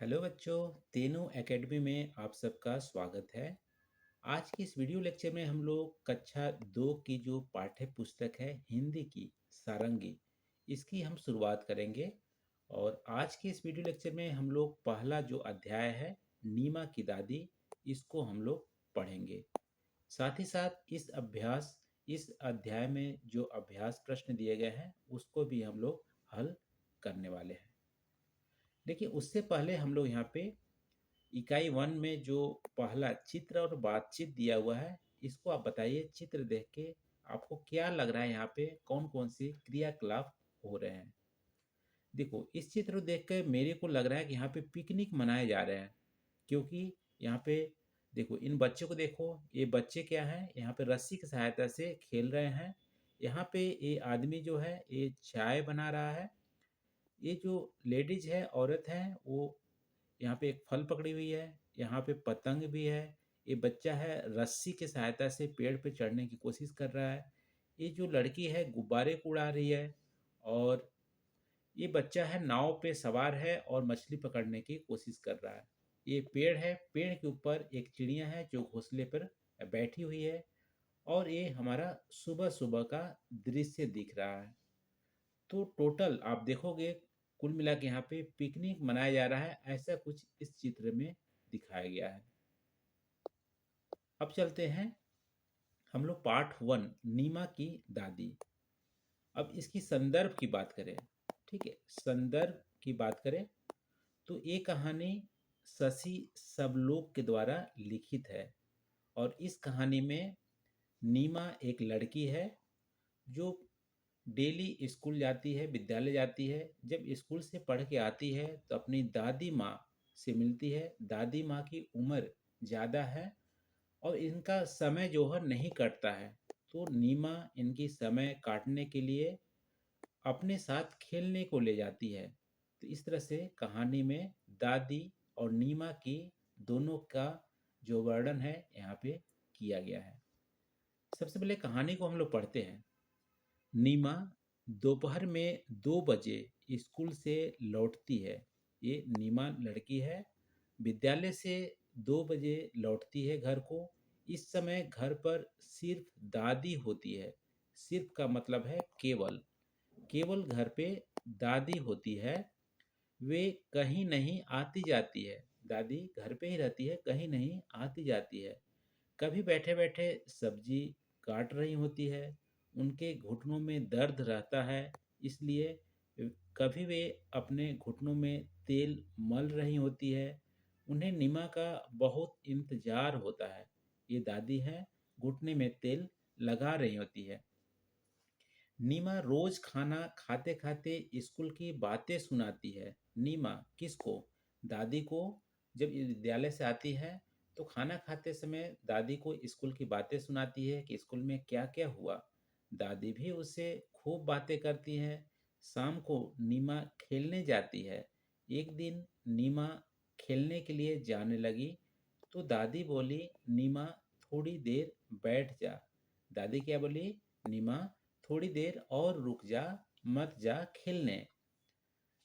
Hello बच्चों, तेनू academy में आप सबका स्वागत है। आज की इस वीडियो लेक्चर में हम लोग कक्षा 2 की जो पाठ्य पुस्तक है हिंदी की सारंगी, इसकी हम शुरुआत करेंगे। और आज के इस वीडियो लेक्चर में हम लोग पहला जो अध्याय है नीमा की दादी, इसको हम लोग पढ़ेंगे। साथ ही साथ इस अध्याय में जो अभ्यास प्रश्न दिए गए हैं उसको भी हम लोग हल करने वाले हैं। देखिए, उससे पहले हम लोग यहाँ पे इकाई 1 में जो पहला चित्र और बातचीत दिया हुआ है, इसको आप बताइए। चित्र देख के आपको क्या लग रहा है, यहाँ पे कौन कौन सी क्रियाकलाप हो रहे हैं। देखो, इस चित्र को देख कर मेरे को लग रहा है कि यहाँ पे पिकनिक मनाए जा रहे हैं, क्योंकि यहाँ पे देखो, इन बच्चों को देखो। ये बच्चे क्या हैं, यहाँ पे रस्सी की सहायता से खेल रहे हैं। यहाँ पे ये आदमी जो है ये चाय बना रहा है। ये जो लेडीज है, औरत है, वो यहाँ पे एक फल पकड़ी हुई है। यहाँ पे पतंग भी है। ये बच्चा है रस्सी की सहायता से पेड़ पे चढ़ने की कोशिश कर रहा है। ये जो लड़की है गुब्बारे को उड़ा रही है। और ये बच्चा है नाव पे सवार है और मछली पकड़ने की कोशिश कर रहा है। ये पेड़ है, पेड़ के ऊपर एक चिड़िया है जो घोंसले पर बैठी हुई है। और ये हमारा सुबह सुबह का दृश्य दिख रहा है। तो टोटल आप देखोगे, कुल मिला के यहाँ पे पिकनिक मनाया जा रहा है, ऐसा कुछ इस चित्र में दिखाया गया है। अब चलते हैं हम लोग पार्ट 1, नीमा की दादी। अब इसकी संदर्भ की बात करें, ठीक है, संदर्भ की बात करें तो ये कहानी शशि सबलोक के द्वारा लिखित है। और इस कहानी में नीमा एक लड़की है जो डेली स्कूल जाती है, विद्यालय जाती है। जब स्कूल से पढ़ के आती है तो अपनी दादी माँ से मिलती है। दादी माँ की उम्र ज़्यादा है और इनका समय जो है नहीं कटता है। तो नीमा इनकी समय काटने के लिए अपने साथ खेलने को ले जाती है। तो इस तरह से कहानी में दादी और नीमा की दोनों का जो वर्णन है यहाँ पे किया गया है। सबसे पहले कहानी को हम लोग पढ़ते हैं। नीमा दोपहर में 2 बजे स्कूल से लौटती है। ये नीमा लड़की है, विद्यालय से 2 बजे लौटती है घर को। इस समय घर पर सिर्फ दादी होती है। सिर्फ का मतलब है केवल। केवल घर पे दादी होती है। वे कहीं नहीं आती जाती है। दादी घर पे ही रहती है, कहीं नहीं आती जाती है। कभी बैठे बैठे सब्जी काट रही होती है। उनके घुटनों में दर्द रहता है, इसलिए कभी वे अपने घुटनों में तेल मल रही होती है। उन्हें नीमा का बहुत इंतजार होता है। ये दादी है, घुटने में तेल लगा रही होती है। नीमा रोज खाना खाते खाते स्कूल की बातें सुनाती है। नीमा किसको? दादी को। जब ये विद्यालय से आती है तो खाना खाते समय दादी को स्कूल की बातें सुनाती है कि स्कूल में क्या क्या हुआ। दादी भी उससे खूब बातें करती हैं। शाम को नीमा खेलने जाती है। एक दिन नीमा खेलने के लिए जाने लगी तो दादी बोली, नीमा थोड़ी देर बैठ जा। दादी क्या बोली? नीमा थोड़ी देर और रुक जा, मत जा खेलने।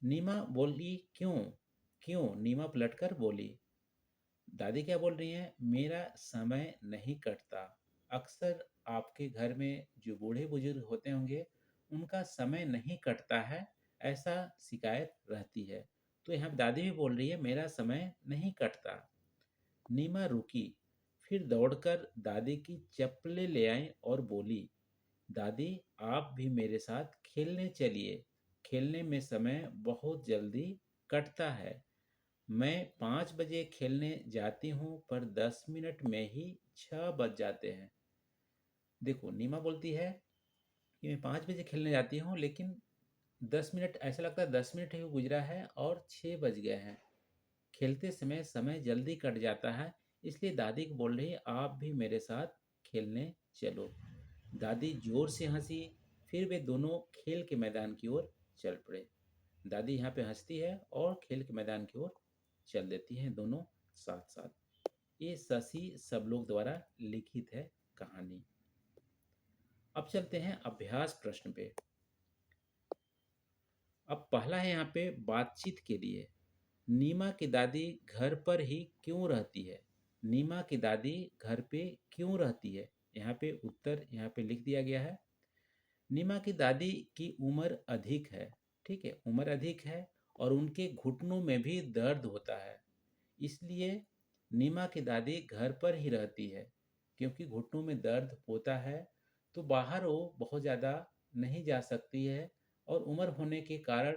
नीमा बोली, क्यों? क्यों? नीमा पलटकर बोली। दादी क्या बोल रही हैं? मेरा समय नहीं कटता। अक्सर आपके घर में जो बूढ़े बुजुर्ग होते होंगे, उनका समय नहीं कटता है, ऐसा शिकायत रहती है। तो यहाँ दादी भी बोल रही है, मेरा समय नहीं कटता। नीमा रुकी, फिर दौड़कर दादी की चप्पलें ले आई और बोली, दादी आप भी मेरे साथ खेलने चलिए। खेलने में समय बहुत जल्दी कटता है। मैं 5 बजे खेलने जाती हूँ पर 10 मिनट में ही 6 बज जाते हैं। देखो, नीमा बोलती है कि मैं 5 बजे खेलने जाती हूँ, लेकिन 10 मिनट, ऐसा लगता है 10 मिनट ही गुजरा है और 6 बज गए हैं। खेलते समय समय जल्दी कट जाता है, इसलिए दादी को बोल रही है आप भी मेरे साथ खेलने चलो। दादी जोर से हंसी। फिर वे दोनों खेल के मैदान की ओर चल पड़े। दादी यहाँ पे हंसती है और खेल के मैदान की ओर चल देती हैं दोनों साथ साथ। ये शशि सबलोग द्वारा लिखित है कहानी। अब चलते हैं अभ्यास प्रश्न पे। अब पहला है यहाँ पे बातचीत के लिए। नीमा की दादी घर पर ही क्यों रहती है? नीमा की दादी घर पे क्यों रहती है? यहाँ पे उत्तर यहाँ पे लिख दिया गया है। नीमा की दादी की उम्र अधिक है। ठीक है, उम्र अधिक है और उनके घुटनों में भी दर्द होता है। इसलिए नीमा की दादी घर पर ही रहती है। क्योंकि घुटनों में दर्द होता है तो बाहर वो बहुत ज़्यादा नहीं जा सकती है और उम्र होने के कारण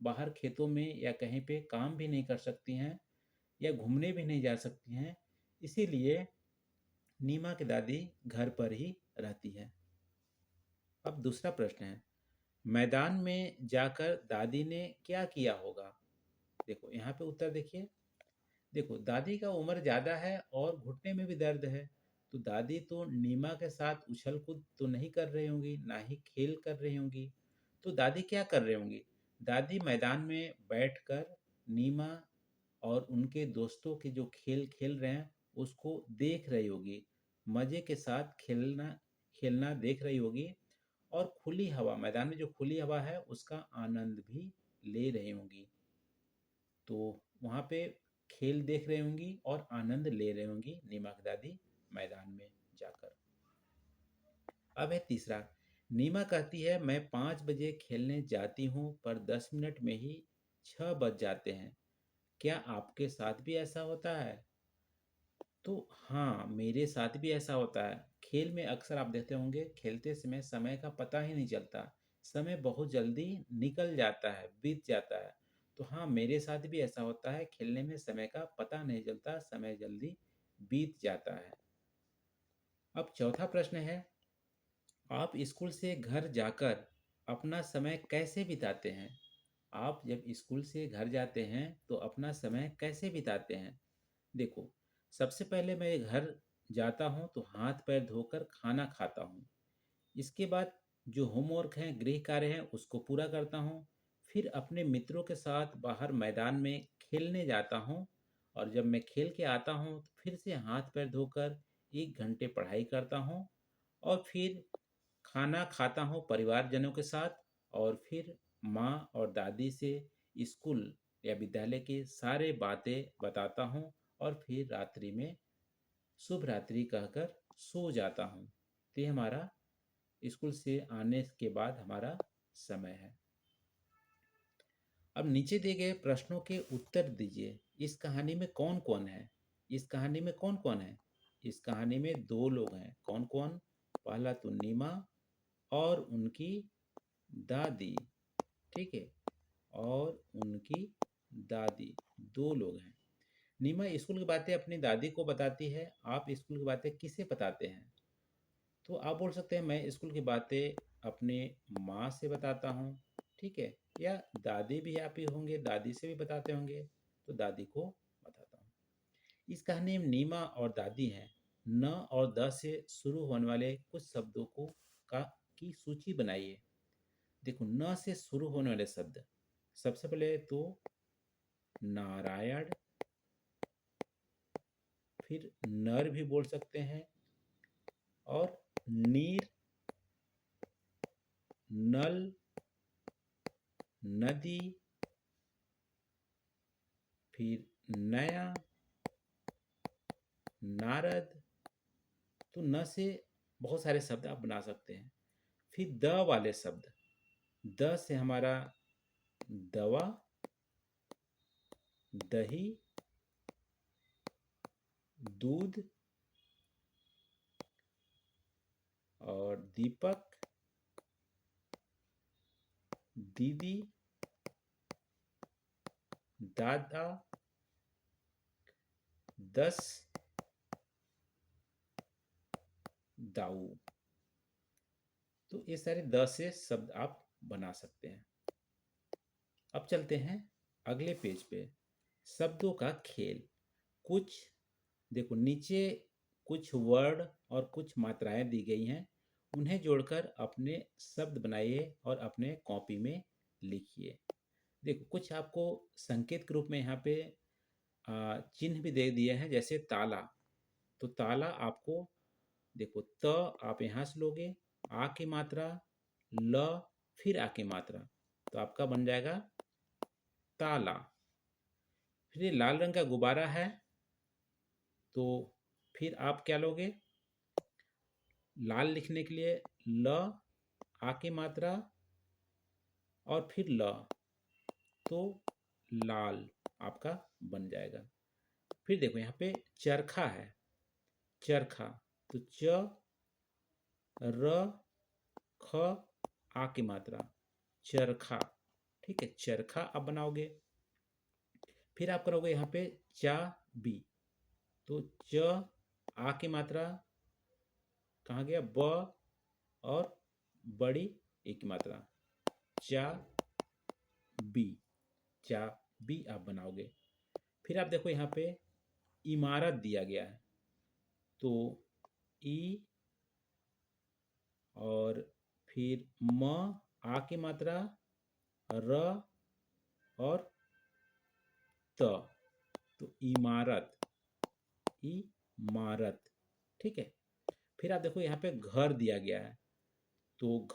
बाहर खेतों में या कहीं पे काम भी नहीं कर सकती हैं या घूमने भी नहीं जा सकती हैं। इसीलिए नीमा की दादी घर पर ही रहती है। अब दूसरा प्रश्न है, मैदान में जाकर दादी ने क्या किया होगा? देखो यहाँ पे उत्तर देखिए। देखो, दादी का उम्र ज़्यादा है और घुटने में भी दर्द है, तो दादी तो नीमा के साथ उछल कूद तो नहीं कर रही होंगी, ना ही खेल कर रही होंगी। तो दादी क्या कर रही होंगी? दादी मैदान में बैठकर नीमा और उनके दोस्तों के जो खेल खेल रहे हैं उसको देख रही होगी, मज़े के साथ खेलना खेलना देख रही होगी और खुली हवा, मैदान में जो खुली हवा है उसका आनंद भी ले रही होंगी। तो वहाँ पे खेल देख रही होंगी और आनंद ले रही होंगी नीमा की दादी मैदान में जाकर। अब है तीसरा, नीमा कहती है मैं 5 बजे खेलने जाती हूँ पर 10 मिनट में ही 6 बज जाते हैं। क्या आपके साथ भी ऐसा होता है? तो हाँ, मेरे साथ भी ऐसा होता है। खेल में अक्सर आप देखते होंगे, खेलते समय समय का पता ही नहीं चलता। समय बहुत जल्दी निकल जाता है, बीत जाता है। तो हाँ, मेरे साथ भी ऐसा होता है, खेलने में समय का पता नहीं चलता, समय जल्दी बीत जाता है। अब चौथा प्रश्न है, आप स्कूल से घर जाकर अपना समय कैसे बिताते हैं? आप जब स्कूल से घर जाते हैं तो अपना समय कैसे बिताते हैं? देखो, सबसे पहले मैं घर जाता हूँ तो हाथ पैर धोकर खाना खाता हूँ। इसके बाद जो होमवर्क हैं, गृह कार्य हैं, उसको पूरा करता हूँ। फिर अपने मित्रों के साथ बाहर मैदान में खेलने जाता हूँ और जब मैं खेल के आता हूँ तो फिर से हाथ पैर धोकर 1 घंटे पढ़ाई करता हूँ और फिर खाना खाता हूँ परिवारजनों के साथ और फिर माँ और दादी से स्कूल या विद्यालय की सारे बातें बताता हूँ और फिर रात्रि में शुभ रात्रि कहकर सो जाता हूँ। तो ये हमारा स्कूल से आने के बाद हमारा समय है। अब नीचे दिए गए प्रश्नों के उत्तर दीजिए। इस कहानी में कौन कौन है? इस कहानी में कौन कौन है? इस कहानी में 2 लोग हैं। कौन कौन? पहला तो नीमा और उनकी दादी। ठीक है, और उनकी दादी, 2 लोग हैं। नीमा स्कूल की बातें अपनी दादी को बताती है। आप स्कूल की बातें किसे बताते हैं? तो आप बोल सकते हैं मैं स्कूल की बातें अपने माँ से बताता हूँ। ठीक है, या दादी भी आप ही होंगे, दादी से भी बताते होंगे, तो दादी को बताता हूँ। इस कहानी में नीमा और दादी हैं। न और द से शुरू होने वाले कुछ शब्दों को का की सूची बनाइए। देखो, न से शुरू होने वाले शब्द, सबसे पहले तो नारायण, फिर नर भी बोल सकते हैं, और नीर, नल, नदी, फिर नया, नारद। तो न से बहुत सारे शब्द आप बना सकते हैं। फिर द वाले शब्द, द से हमारा दवा, दही, दूध और दीपक, दीदी, दादा, 10, दाऊ। तो ये सारे 10 से शब्द आप बना सकते हैं। अब चलते हैं अगले पेज पे। शब्दों का खेल। कुछ, देखो नीचे कुछ वर्ड और कुछ मात्राएं दी गई हैं, उन्हें जोड़कर अपने शब्द बनाइए और अपने कॉपी में लिखिए। देखो, कुछ आपको संकेत के रूप में यहाँ पे चिन्ह भी दे दिए हैं, जैसे ताला। तो ताला आपको, देखो त आप यहाँ से लोगे, आ की मात्रा, ल, फिर आ की मात्रा, तो आपका बन जाएगा ताला। फिर ये लाल रंग का गुब्बारा है, तो फिर आप क्या लोगे? लाल लिखने के लिए ल, आ की मात्रा और फिर ल, तो लाल आपका बन जाएगा। फिर देखो यहाँ पे चरखा है, चरखा, तो च, र, ख, आ की मात्रा, चरखा। ठीक है, चरखा आप बनाओगे। फिर आप करोगे यहाँ पे चा, बी, तो च, आ की मात्रा कहाँ गया? ब, और बड़ी ए की मात्रा, चा, बी, चा, बी आप बनाओगे। फिर आप देखो यहाँ पे इमारत दिया गया है, तो ई, और फिर म, आ की मात्रा, र, और त, तो इमारत, इमारत। ठीक है। फिर आप देखो यहाँ पे घर दिया गया है, तो घ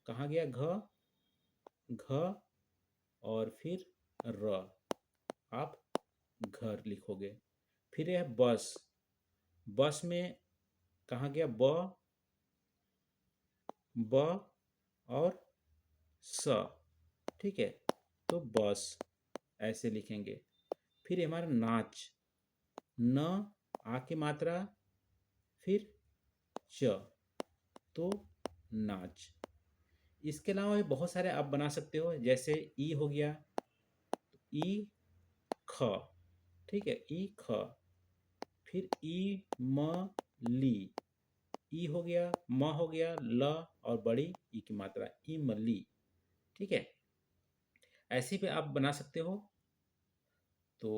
कहाँ गया? घ, घ, और फिर र, आप घर लिखोगे। फिर यह बस, बस में कहाँ गया? ब, ब, और स। ठीक है, तो बस ऐसे लिखेंगे। फिर हमारा नाच, न, आ की मात्रा, फिर च, तो नाच। इसके अलावा भी बहुत सारे आप बना सकते हो, जैसे ई हो गया, ई, ख। ठीक है, ई, ख। फिर ई, म, ली, ई हो गया, म हो गया, ल, और बड़ी ई की मात्रा, इमली। ठीक है, ऐसे भी आप बना सकते हो। तो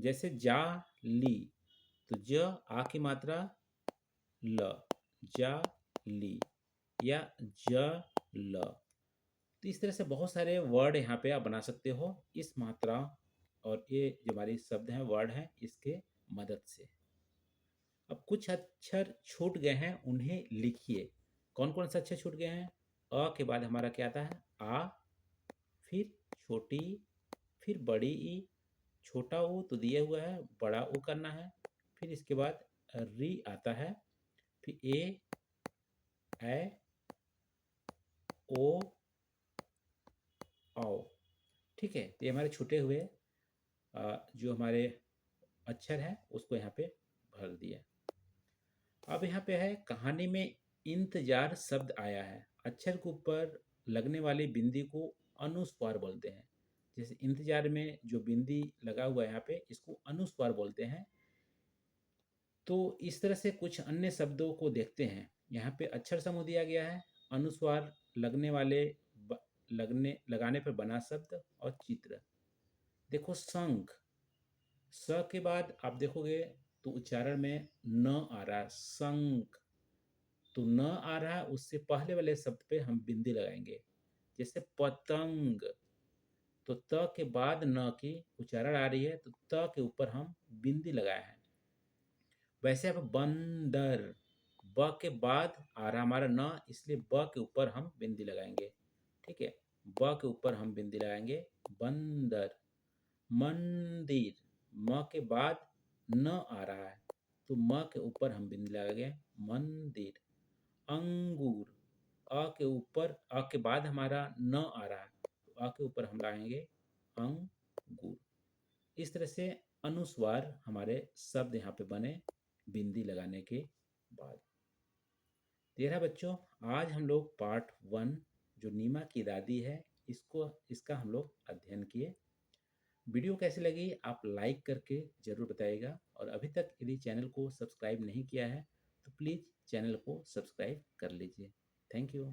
जैसे जा, ली, तो ज, आ की मात्रा, ल, जा, ली, या ज, ल। तो इस तरह से बहुत सारे वर्ड यहाँ पे आप बना सकते हो इस मात्रा और ये जो हमारी शब्द हैं, वर्ड हैं, इसके मदद से। अब कुछ अक्षर छूट गए हैं, उन्हें लिखिए। कौन कौन से अक्षर छूट गए हैं? अ के बाद हमारा क्या आता है? आ, फिर छोटी, फिर बड़ी ई, छोटा ऊ तो दिया हुआ है, बड़ा ऊ करना है। फिर इसके बाद री आता है, फिर ए, ओ, औ। ठीक है, तो ये हमारे छूटे हुए जो हमारे अक्षर हैं उसको यहाँ पे भर दिया। अब यहाँ पे है कहानी में इंतजार शब्द आया है। अक्षर के ऊपर लगने वाली बिंदी को अनुस्वार बोलते हैं। जैसे इंतजार में जो बिंदी लगा हुआ है यहाँ पे, इसको अनुस्वार बोलते हैं। तो इस तरह से कुछ अन्य शब्दों को देखते हैं। यहाँ पे अक्षर समूह दिया गया है, अनुस्वार लगने वाले, लगाने पर बना शब्द और चित्र। देखो शंख, स के बाद आप देखोगे तो उच्चारण में न आ रहा है, शंख। तो न आ रहा है, उससे पहले वाले शब्द पे हम बिंदी लगाएंगे। जैसे पतंग, तो त के बाद न की उच्चारण आ रही है, तो त के ऊपर हम बिंदी लगाए हैं। वैसे अब बंदर, ब के बाद आ रहा हमारा न, इसलिए ब के ऊपर हम बिंदी लगाएंगे। ठीक है, ब के ऊपर हम बिंदी लगाएंगे, बंदर। मंदिर, म के बाद न आ रहा है, तो म के ऊपर हम बिंदी लगाएंगे, मंदिर। अंगूर, अ के ऊपर, अ के बाद हमारा न आ रहा है, तो अ के ऊपर हम लगाएंगे अंगूर। इस तरह से अनुस्वार हमारे शब्द यहाँ पे बने बिंदी लगाने के बाद। तेरह बच्चों, आज हम लोग पार्ट 1 जो नीमा की दादी है, इसका हम लोग अध्ययन किए। वीडियो कैसी लगी आप लाइक करके ज़रूर बताइएगा, और अभी तक यदि चैनल को सब्सक्राइब नहीं किया है तो प्लीज़ चैनल को सब्सक्राइब कर लीजिए। Thank you.